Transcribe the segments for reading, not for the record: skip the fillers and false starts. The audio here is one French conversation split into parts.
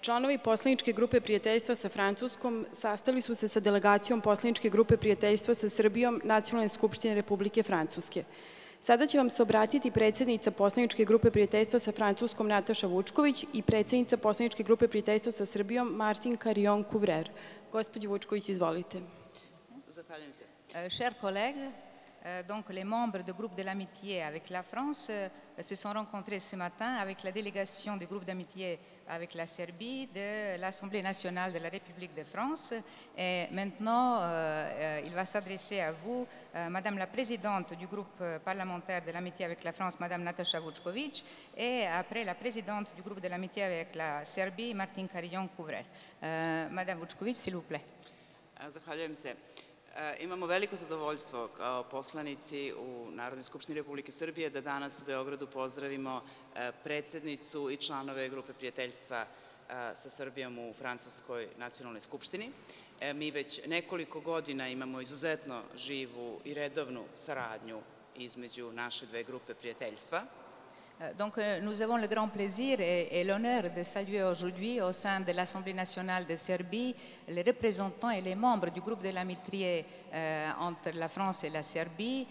Članovi poslaničke grupe prijateljstva sa Francuskom sastali su se sa delegacijom poslaničke grupe prijateljstva sa Srbijom Nacionalne skupštine Republike Francuske. Sada će vam se obratiti predsednica poslaničke grupe prijateljstva sa Francuskom Nataša Vučković i predsednica poslaničke grupe prijateljstva sa Srbijom Martin Carillon-Couvreur. Gospođo Vučković, izvolite. Zahvaljujem se. Chers collègues, donc les membres du groupe de l'amitié avec la France se sont rencontrés ce matin avec la délégation du groupe d'amitié avec la Serbie de l'Assemblée nationale de la République de France. Et maintenant, il va s'adresser à vous, Madame la Présidente du groupe parlementaire de l'amitié avec la France, Madame Nataša Vučković, et après la Présidente du groupe de l'amitié avec la Serbie, Martin Carillon-Couvreur. Madame Vučković, s'il vous plaît. Zahvaljujem se. Imamo veliko zadovoljstvo kao poslanici u Narodnoj skupštini Republike Srbije da danas u Beogradu pozdravimo predsednicu i članove grupe prijateljstva sa Srbijom u Francuskoj nacionalnoj skupštini. Mi već nekoliko godina imamo izuzetno živu i redovnu saradnju između naše dve grupe prijateljstva. Donc nous avons le grand plaisir et l'honneur de saluer aujourd'hui au sein de l'Assemblée nationale de Serbie les représentants et les membres du groupe de l'amitié entre la France et la Serbie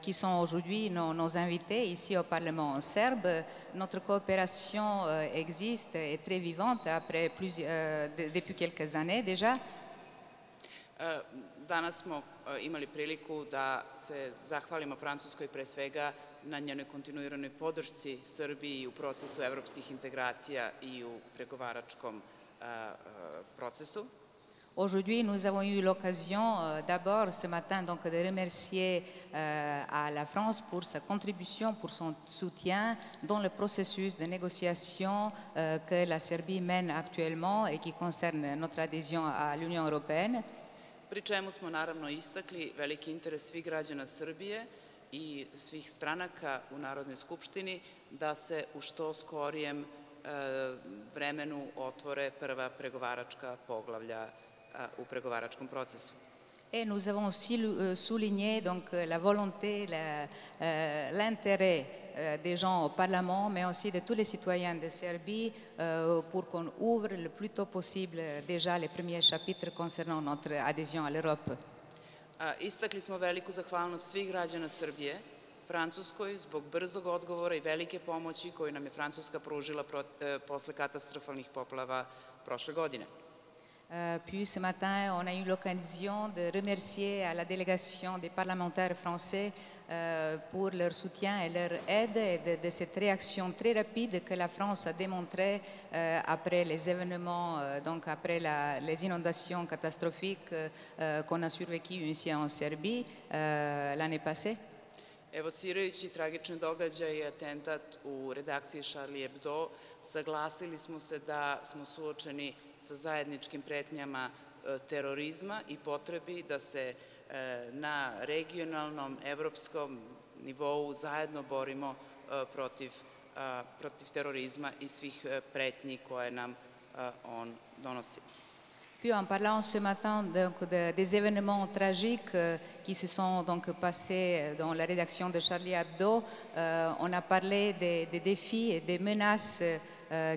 qui sont aujourd'hui nos invités ici au Parlement serbe. Notre coopération existe et est très vivante depuis quelques années déjà. Danas smo imali priliku da se zahvalimo Francuskoj pre svega na njenoj kontinuiranoj podršci Srbiji u procesu evropskih integracija i u pregovaračkom procesu. Aujourd'hui, nous avons eu l'occasion d'abord ce matin donc, de remercier à la France pour sa contribution, pour son soutien dans le processus de négociation que la Serbie mène actuellement et qui concerne notre adhésion à l'Union européenne. Pri čemu smo naravno istakli veliki interes svih građana Srbije i svih stranaka u Narodnoj skupštini da se u što skorijem vremenu otvore prva pregovaračka poglavlja u pregovaračkom procesu. Et nous avons aussi souligné donc, la volonté, l'intérêt des gens au Parlement, mais aussi de tous les citoyens de Serbie pour qu'on ouvre le plus tôt possible déjà les premiers chapitres concernant notre adhésion à l'Europe. Istakli smo veliku zahvalnost svih građana Srbije, Francuskoj, zbog brzog odgovora i velike pomoći koju nam je Francuska pružila posle katastrofalnih poplava prošle godine. Puis ce matin, on a eu l'occasion de remercier à la délégation des parlementaires français pour leur soutien et leur aide et de cette réaction très rapide que la France a démontrée après les événements, donc après les inondations catastrophiques qu'on a survécues ici en Serbie l'année passée. Evocirajući tragične događaje i atentat u redakciji Charlie Hebdo, saglasili smo se da smo suočeni sa zajedničkim pretnjama terorizma i potrebi da se na regionalnom, evropskom nivou zajedno borimo protiv terorizma i svih pretnji koje nam on donosi. Puis en parlant ce matin donc, des événements tragiques qui se sont donc passés dans la rédaction de Charlie Hebdo, on a parlé des défis et des menaces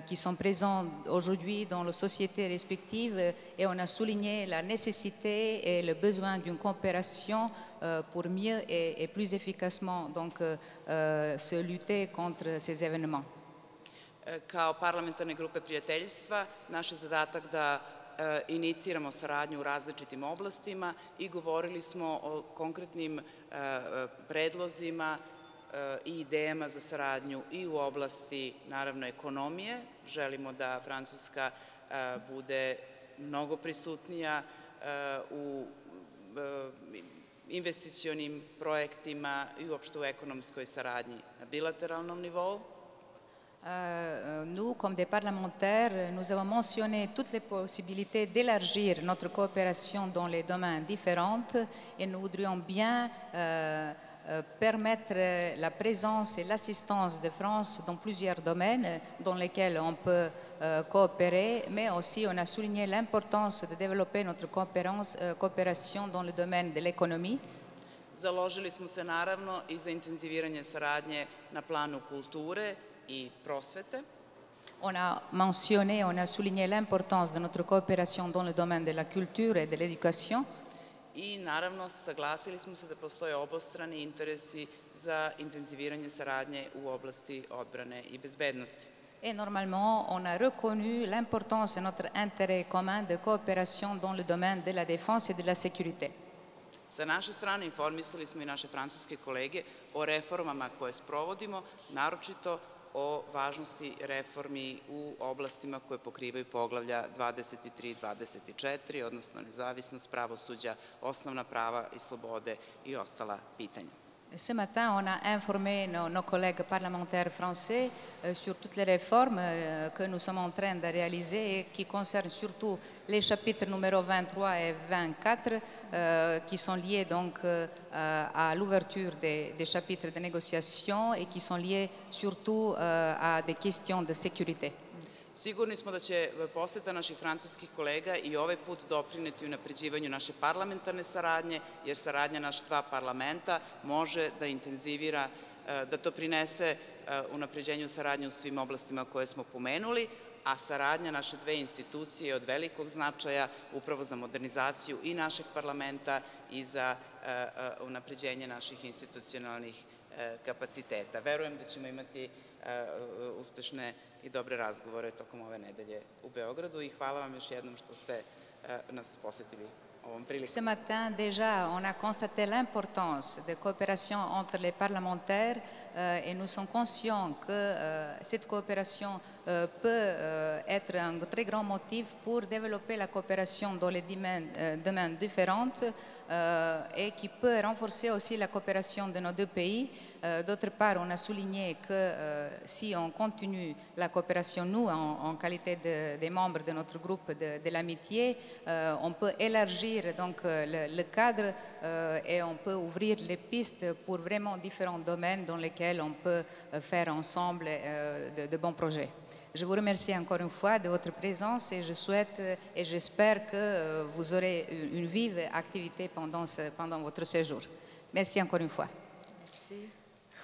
qui sont présents aujourd'hui dans les sociétés respectives et on a souligné la nécessité et le besoin d'une coopération pour mieux et plus efficacement donc, se lutter contre ces événements. Kao parlamentarne grupe prijateljstva, naš je zadatak da iniciramo saradnju u različitim oblastima i govorili smo o konkretnim predlozima i idejama za saradnju i u oblasti, naravno, ekonomije. Želimo da Francuska bude mnogo prisutnija u investicionim projektima i uopšte u ekonomskoj saradnji na bilateralnom nivou. Nous, comme des parlementaires, nous avons mentionné toutes les possibilités d'élargir notre coopération dans les domaines différents et nous voudrions bien permettre la présence et l'assistance de France dans plusieurs domaines dans lesquels on peut coopérer, mais aussi on a souligné l'importance de développer notre coopération dans le domaine de l'économie. Založili smo se naravno i za intenziviranje saradnje na planu kulture i prosvete. On a mentionné, on a souligné l'importance de notre coopération dans le domaine de la culture et de l'éducation. I naravno saglasili smo se da postoje obostrani interesi za intenziviranje saradnje u oblasti odbrane i bezbednosti. Et normalement, on a reconnu l'importance de notre intérêt commun de coopération dans le domaine de la défense et de la sécurité. Sa naše strane informisali smo i naše francuske kolege o reformama koje sprovodimo, naročito o važnosti reformi u oblastima koje pokrivaju poglavlja 23 i 24, odnosno nezavisnost pravosuđa, osnovna prava i slobode i ostala pitanja. Ce matin, on a informé nos collègues parlementaires français sur toutes les réformes que nous sommes en train de réaliser et qui concernent surtout les chapitres numéro 23 et 24 qui sont liés donc à l'ouverture des chapitres de négociation et qui sont liés surtout à des questions de sécurité. Sigurni smo da će poseta naših francuskih kolega i ovaj put doprineti unapređivanju naše parlamentarne saradnje, jer saradnja naša dva parlamenta može da intenzivira, da to prinese unapređenju saradnje u svim oblastima koje smo pomenuli, a saradnja naše dve institucije je od velikog značaja upravo za modernizaciju i našeg parlamenta i za unapređenje naših institucionalnih kapaciteta. Verujem da ćemo imati uspešne i dobre razgovore tokom ove nedelje u Beogradu i hvala vam još jednom što ste nas posetili ovom prilikom. Ce matin, déjà, on a constaté l'importance de coopération entre les parlementaires et nous sommes conscients que cette coopération peut être un très grand motif pour développer la coopération dans les domaines différents et qui peut renforcer aussi la coopération de nos deux pays. D'autre part, on a souligné que si on continue la coopération, nous, en qualité des membres de notre groupe de l'amitié, on peut élargir donc le cadre et on peut ouvrir les pistes pour vraiment différents domaines dans lesquels on peut faire ensemble de bons projets. Je vous remercie encore une fois de votre présence et je souhaite et j'espère que vous aurez une vive activité pendant votre séjour. Merci encore une fois. Merci.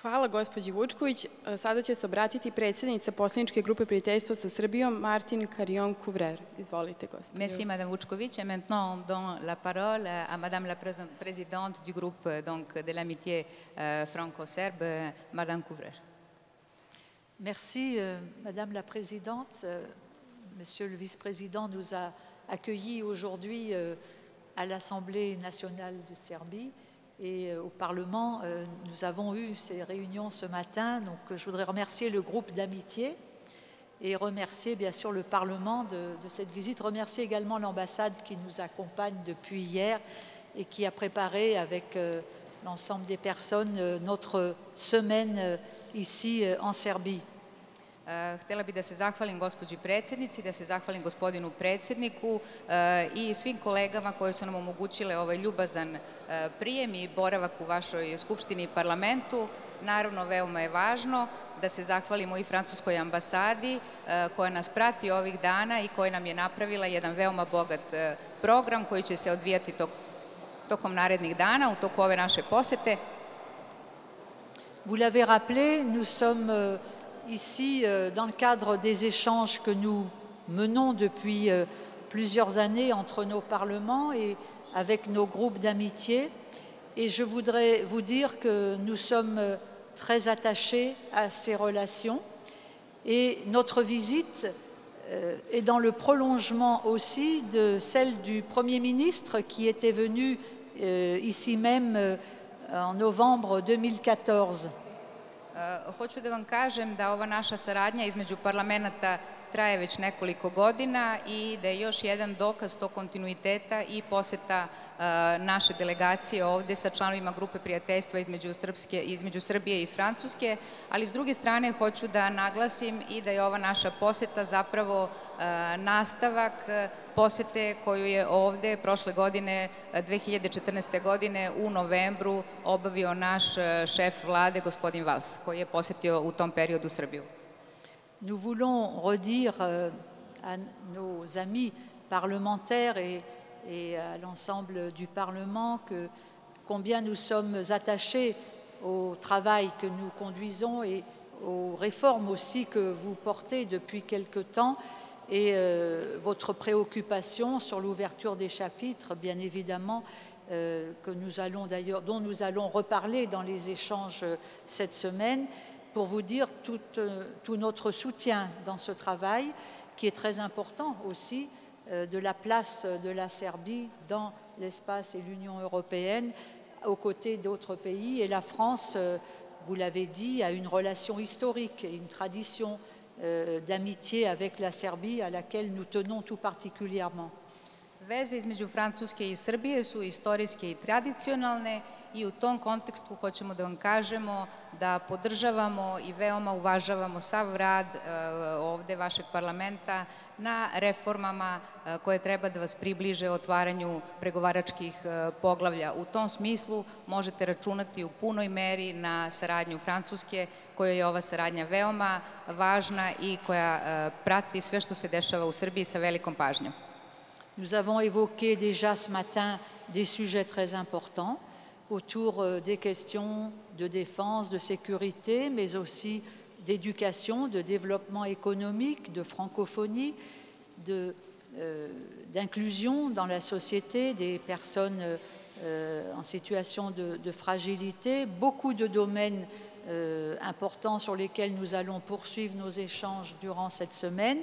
Hvala gospođi Vučković. Sada će se obratiti predsjednica poslaničke grupe prijateljstva sa Srbijom, Martin Carion-Couvreur. Izvolite, gospođo. Merci, Madame Vučković. Et maintenant, on donne la parole à Madame la présidente du groupe donc, de l'amitié franco-serbe, Madame Couvreur. Merci, Madame la Présidente. Monsieur le Vice-président nous a accueillis aujourd'hui à l'Assemblée nationale de Serbie et au Parlement. Nous avons eu ces réunions ce matin, donc je voudrais remercier le groupe d'amitié et remercier bien sûr le Parlement de cette visite, remercier également l'ambassade qui nous accompagne depuis hier et qui a préparé avec l'ensemble des personnes notre semaine ici en Serbiji. Htjela bih da se zahvalim gospođi predsjednici, da se zahvalim gospodinu predsjedniku i svim kolegama koji su nam omogućile ovaj ljubazan prijem i boravak u vašoj skupštini i parlamentu. Naravno, veoma je važno da se zahvalimo i francuskoj ambasadi koja nas prati ovih dana i koja nam je napravila jedan veoma bogat program koji će se odvijati tokom narednih dana, u toku ove naše posete. Vous l'avez rappelé, nous sommes ici dans le cadre des échanges que nous menons depuis plusieurs années entre nos parlements et avec nos groupes d'amitié. Et je voudrais vous dire que nous sommes très attachés à ces relations. Et notre visite est dans le prolongement aussi de celle du Premier ministre qui était venu ici même en novembre 2014. Hoću da vam kažem da ova naša saradnja između parlamenta traje već nekoliko godina i da je još jedan dokaz tog kontinuiteta i poseta naše delegacije ovde sa članovima grupe prijateljstva između Srbije i Francuske, ali s druge strane hoću da naglasim i da je ova naša poseta zapravo nastavak posete koju je ovde prošle godine, 2014. godine u novembru obavio naš šef vlade, gospodin Valls, koji je posetio u tom periodu Srbiju. Nous voulons redire à nos amis parlementaires et à l'ensemble du Parlement combien nous sommes attachés au travail que nous conduisons et aux réformes aussi que vous portez depuis quelque temps et votre préoccupation sur l'ouverture des chapitres, bien évidemment, dont nous allons reparler dans les échanges cette semaine, pour vous dire tout notre soutien dans ce travail, qui est très important aussi, de la place de la Serbie dans l'espace et l'Union européenne, aux côtés d'autres pays. Et la France, vous l'avez dit, a une relation historique et une tradition d'amitié avec la Serbie à laquelle nous tenons tout particulièrement. Veze između Francuske i Srbije su istorijske i tradicionalne i u tom kontekstu hoćemo da vam kažemo da podržavamo i veoma uvažavamo sav rad ovde vašeg parlamenta na reformama koje treba da vas približe otvaranju pregovaračkih poglavlja. U tom smislu možete računati u punoj meri na saradnju Francuske, kojoj je ova saradnja veoma važna i koja prati sve što se dešava u Srbiji sa velikom pažnjom. Nous avons évoqué déjà ce matin des sujets très importants autour des questions de défense, de sécurité, mais aussi d'éducation, de développement économique, de francophonie, d'inclusion dans la société des personnes en situation de fragilité. Beaucoup de domaines importants sur lesquels nous allons poursuivre nos échanges durant cette semaine,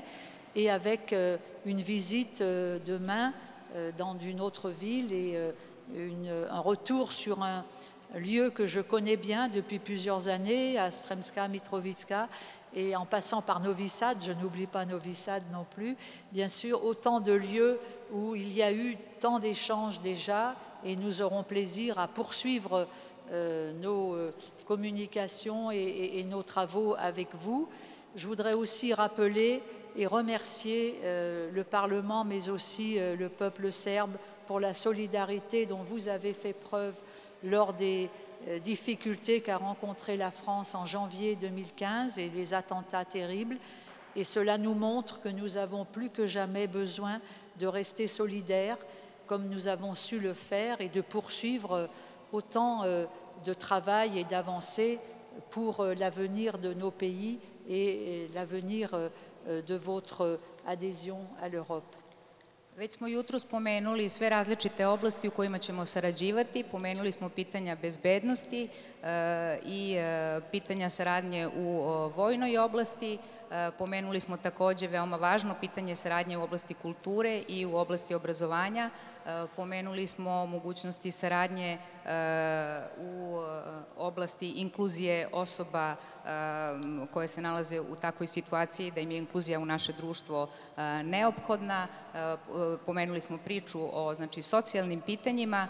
et avec une visite demain dans une autre ville et un retour sur un lieu que je connais bien depuis plusieurs années, à Sremska Mitrovica, et en passant par Novi Sad, je n'oublie pas Novi Sad non plus, bien sûr, autant de lieux où il y a eu tant d'échanges déjà, et nous aurons plaisir à poursuivre nos communications et nos travaux avec vous. Je voudrais aussi rappeler et remercier le Parlement, mais aussi le peuple serbe pour la solidarité dont vous avez fait preuve lors des difficultés qu'a rencontrées la France en janvier 2015 et les attentats terribles. Et cela nous montre que nous avons plus que jamais besoin de rester solidaires comme nous avons su le faire et de poursuivre autant de travail et d'avancer pour l'avenir de nos pays et l'avenir de votre adhésion à l'Europe. Već smo jutro spomenuli sve različite oblasti u kojima ćemo sarađivati. Pomenuli smo pitanja bezbednosti i pitanja saradnje u vojnoj oblasti. Pomenuli smo takođe veoma važno pitanje saradnje u oblasti kulture i u oblasti obrazovanja. Pomenuli smo mogućnosti saradnje u oblasti inkluzije osoba koje se nalaze u takvoj situaciji da im je inkluzija u naše društvo neophodna. Pomenuli smo priču o socijalnim pitanjima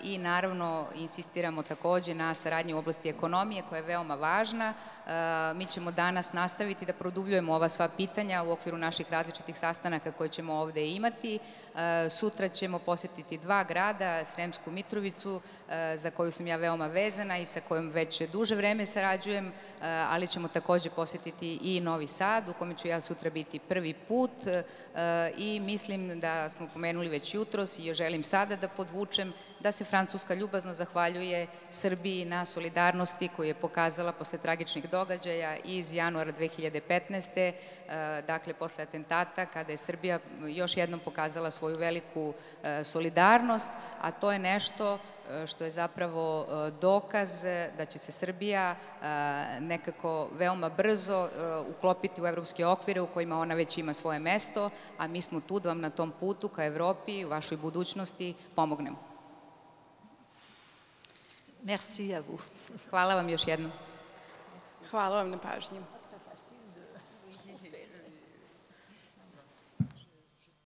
i naravno insistiramo takođe na saradnji u oblasti ekonomije koja je veoma važna. Mi ćemo danas nastaviti da produbljujemo ova sva pitanja u okviru naših različitih sastanaka koje ćemo ovde imati. Sutra ćemo posetiti dva grada, Sremsku Mitrovicu, za koju sam ja veoma vezana i sa kojom već duže vreme sarađujem, ali ćemo takođe posetiti i Novi Sad, u kome ću ja sutra biti prvi put i mislim da smo pomenuli već jutros i još želim sada da podvučem da se Francuska ljubazno zahvaljuje Srbiji na solidarnosti koju je pokazala posle tragičnih događaja iz januara 2015. Dakle, posle atentata, kada je Srbija još jednom pokazala svoju veliku solidarnost, a to je nešto što je zapravo dokaz da će se Srbija nekako veoma brzo uklopiti u evropske okvire u kojima ona već ima svoje mesto, a mi smo tu da vam na tom putu ka Evropi, u vašoj budućnosti pomognemo. Merci à vous. Hvala vam još jednom. Hvala vam na pažnji.